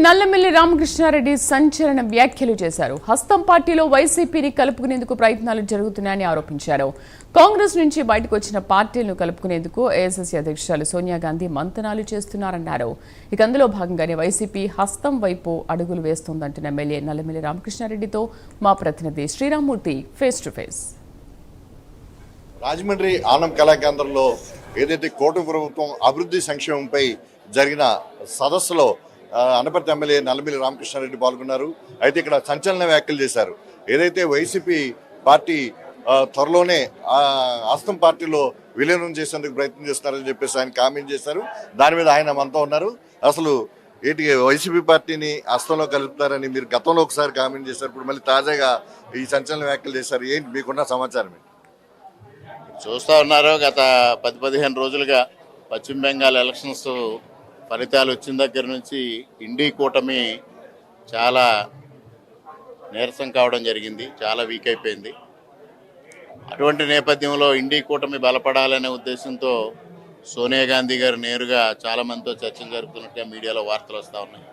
నల్లమిల్లి రామకృష్ణారెడ్డి సంచలన వ్యాఖ్యలు చేశారు. హస్తం పార్టీలో వైసీపీని కలుపుకునేందుకు ప్రయత్నాలు జరుగుతున్నాయని ఆరోపించారు. కాంగ్రెస్ నుంచి బయటకు వచ్చిన పార్టీలను కలుపుకునేందుకు ఏఐసీసీ అధ్యక్షురాలు సోనియా గాంధీ మంతనాలు చేస్తున్నారన్నారు. ఇక అందులో భాగంగానే వైసీపీ హస్తం వైపు అడుగులు వేస్తోందంటున్న ఎమ్మెల్యే నల్లమిల్లి రామకృష్ణారెడ్డితో మా ప్రతినిధి Sriramamurthy face to face. Rajahmundry Anam కళాకేంద్రంలో ఏదైతే కూటమి ప్రభుత్వం అభివృద్ధి సంక్షేమంపై జరిగిన సదస్సులో అనపర్తి ఎమ్మెల్యే నల్లమిల్లి రామకృష్ణారెడ్డి పాల్గొన్నారు. అయితే ఇక్కడ సంచలన వ్యాఖ్యలు చేశారు. ఏదైతే వైసీపీ పార్టీ త్వరలోనే హస్తం పార్టీలో విలీనం చేసేందుకు ప్రయత్నం చేస్తున్నారని చెప్పేసి ఆయన కామెంట్ చేశారు. దాని మీద ఆయన మనతో ఉన్నారు. అసలు ఏంటి వైసీపీ పార్టీని హస్తంలో కలుపుతారని మీరు గతంలో ఒకసారి కామెంట్ చేశారు, ఇప్పుడు మళ్ళీ తాజాగా ఈ సంచలన వ్యాఖ్యలు చేశారు. ఏంటి మీకున్న సమాచారం? చూస్తూ ఉన్నారు, గత 10-15 రోజులుగా పశ్చిమ బెంగాల్ ఎలక్షన్స్ ఫలితాలు వచ్చిన దగ్గర నుంచి ఇండీ కూటమి చాలా నీరసం కావడం జరిగింది, చాలా వీక్ అయిపోయింది. అటువంటి నేపథ్యంలో ఇండీ కూటమి బలపడాలనే ఉద్దేశంతో సోనియా గాంధీ గారు నేరుగా చాలామందితో చర్చలు జరుపుతున్నట్టుగా మీడియాలో వార్తలు వస్తూ ఉన్నాయి.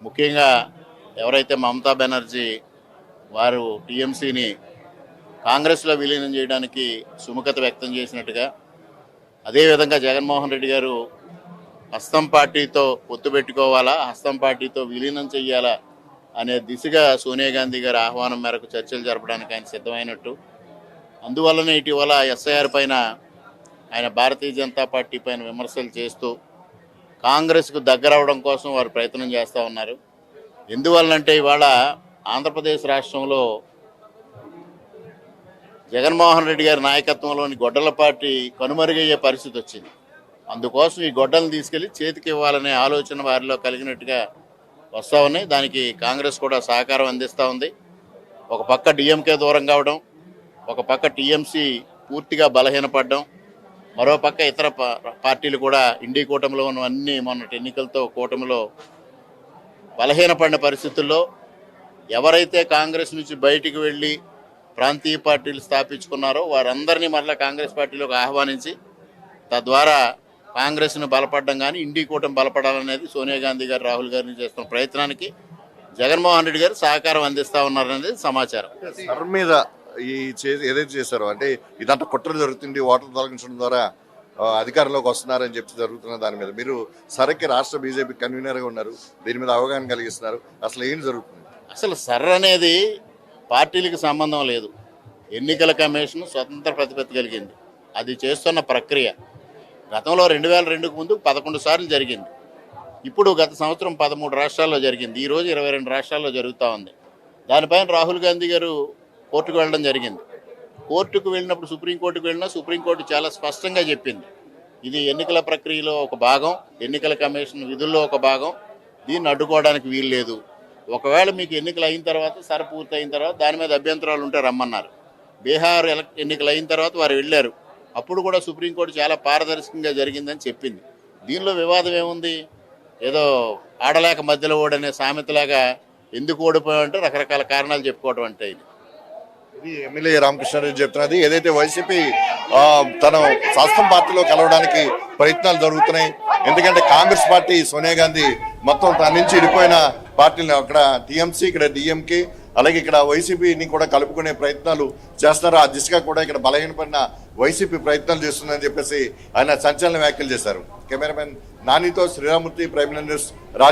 ముఖ్యంగా ఎవరైతే మమతా బెనర్జీ వారు టీఎంసీని కాంగ్రెస్లో విలీనం చేయడానికి సుముఖత వ్యక్తం చేసినట్టుగా, అదేవిధంగా జగన్మోహన్ రెడ్డి గారు హస్తం పార్టీతో పొత్తు పెట్టుకోవాలా, హస్తం పార్టీతో విలీనం చెయ్యాలా అనే దిశగా సోనియా గాంధీ గారి ఆహ్వానం మేరకు చర్చలు జరపడానికి ఆయన సిద్ధమైనట్టు, అందువల్లనే ఇటీవల ఎస్ఐఆర్ పైన ఆయన భారతీయ జనతా పార్టీ పైన విమర్శలు చేస్తూ కాంగ్రెస్కు దగ్గర అవడం కోసం వారు ప్రయత్నం చేస్తూ ఉన్నారు. ఎందువల్లంటే ఇవాళ ఆంధ్రప్రదేశ్ రాష్ట్రంలో జగన్మోహన్ రెడ్డి గారి నాయకత్వంలోని గొడ్డల పార్టీ కనుమరుగయ్యే పరిస్థితి వచ్చింది. అందుకోసం ఈ గొడ్డలను తీసుకెళ్లి చేతికి ఇవ్వాలనే ఆలోచన వారిలో కలిగినట్టుగా వస్తూ ఉన్నాయి. దానికి కాంగ్రెస్ కూడా సహకారం అందిస్తూ ఉంది. ఒక పక్క డిఎంకే దూరం కావడం, ఒక పక్క టీఎంసీ పూర్తిగా బలహీనపడడం, మరో పక్క ఇతర పార్టీలు కూడా ఇండీ కూటమిలో ఉన్నవన్నీ మొన్నటి ఎన్నికలతో కూటమిలో బలహీనపడిన పరిస్థితుల్లో ఎవరైతే కాంగ్రెస్ నుంచి బయటికి వెళ్ళి ప్రాంతీయ పార్టీలు స్థాపించుకున్నారో వారందరినీ మరలా కాంగ్రెస్ పార్టీలోకి ఆహ్వానించి తద్వారా కాంగ్రెస్ను బలపడడం కానీ ఇండీ కూటమి బలపడాలనేది సోనియా గాంధీ గారు రాహుల్ గారిని చేస్తున్న ప్రయత్నానికి జగన్మోహన్ రెడ్డి గారు సహకారం అందిస్తూ ఉన్నారనేది సమాచారం. సర్ మీద ఈ ఏదైతే చేశారో అంటే ఇదంతా కుట్ర జరుగుతుంది, ఓటర్లు తొలగించడం ద్వారా అధికారంలోకి వస్తున్నారని చెప్పి జరుగుతున్న దాని మీద మీరు సర్కి రాష్ట్ర బీజేపీ కన్వీనర్గా ఉన్నారు, దీని మీద అవగాహన కలిగిస్తున్నారు. అసలు ఏం జరుగుతుంది? అసలు సర్ అనేది పార్టీలకు సంబంధం లేదు. ఎన్నికల కమిషన్ స్వతంత్ర ప్రతిపత్తి కలిగింది, అది చేస్తున్న ప్రక్రియ. గతంలో 2002కు ముందు 11 సార్లు జరిగింది. ఇప్పుడు గత సంవత్సరం 13 రాష్ట్రాల్లో జరిగింది. ఈరోజు 22 రాష్ట్రాల్లో జరుగుతూ ఉంది. దానిపైన రాహుల్ గాంధీ గారు కోర్టుకు వెళ్ళడం జరిగింది. కోర్టుకు వెళ్ళినప్పుడు సుప్రీంకోర్టుకు వెళ్ళినా సుప్రీంకోర్టు చాలా స్పష్టంగా చెప్పింది, ఇది ఎన్నికల ప్రక్రియలో ఒక భాగం, ఎన్నికల కమిషన్ విధుల్లో ఒక భాగం, దీన్ని అడ్డుకోవడానికి వీలు లేదు. ఒకవేళ మీకు ఎన్నికలు అయిన తర్వాత సర పూర్తి అయిన తర్వాత దాని మీద అభ్యంతరాలు ఉంటే రమ్మన్నారు. బీహార్ ఎన్నికలు అయిన తర్వాత వారు వెళ్ళారు. అప్పుడు కూడా సుప్రీంకోర్టు చాలా పారదర్శకంగా జరిగిందని చెప్పింది. దీనిలో వివాదం ఏముంది? ఏదో ఆడలేక మధ్యలో ఓడనే సామెతలాగా ఎందుకు ఓడిపోయామంటే రకరకాల కారణాలు చెప్పుకోవడం అంటే ఇది ఎమ్మెల్యే రామకృష్ణారెడ్డి చెప్తున్నది. ఏదైతే వైసీపీ తన హస్తం పార్టీలో కలవడానికి ప్రయత్నాలు జరుగుతున్నాయి. ఎందుకంటే కాంగ్రెస్ పార్టీ సోనియా గాంధీ మొత్తం తన నుంచి విడిపోయిన పార్టీలు, అక్కడ టీఎంసీ, ఇక్కడ డిఎంకే, అలాగే ఇక్కడ వైసీపీని కూడా కలుపుకునే ప్రయత్నాలు చేస్తున్నారు. ఆ దిశగా కూడా ఇక్కడ బలహీనపడిన వైసీపీ ప్రయత్నాలు చేస్తుందని చెప్పేసి ఆయన సంచలన వ్యాఖ్యలు చేశారు. కెమెరామెన్ నానితో శ్రీరామూర్తి, ప్రైమ్ న్యూస్, రాజమండ్రి.